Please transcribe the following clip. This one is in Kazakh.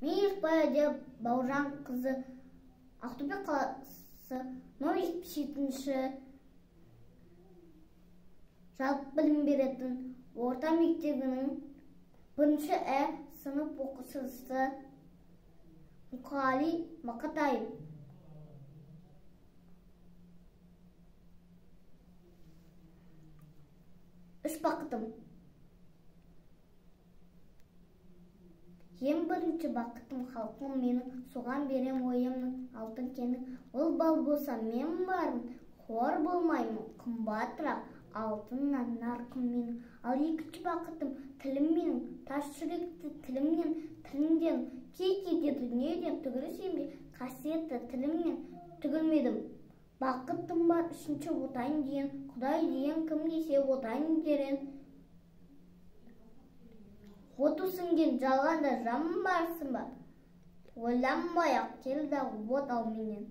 Мейірбай деп Бауыржан қызы Ақтөбе қаласы номер 77-ші жалпы білім беретін орта мектебінің 1-ші сынып оқушысы Мұқағали Мақатаев. Үш бақытым. Ең бірінші бақытым халқым менің, соған берем ойымның алтын кенің. Ол бал болса мен бармын, хор болмаймын, қымбатырақ алтыннан нарқым менің. Ал екінші бақытым тілім менің, тас жүректі тілімнен, тілімден, кей-кейде дүниеден түгілсем қасиетті тілімнен түгілмедім. Бақытым бар үшінші отайын дейін, Құдай дейін кім десе отайын дерен. Оту сіңген жалғанда жан барсың ба? Ойланбай-ақ келді от ал менен.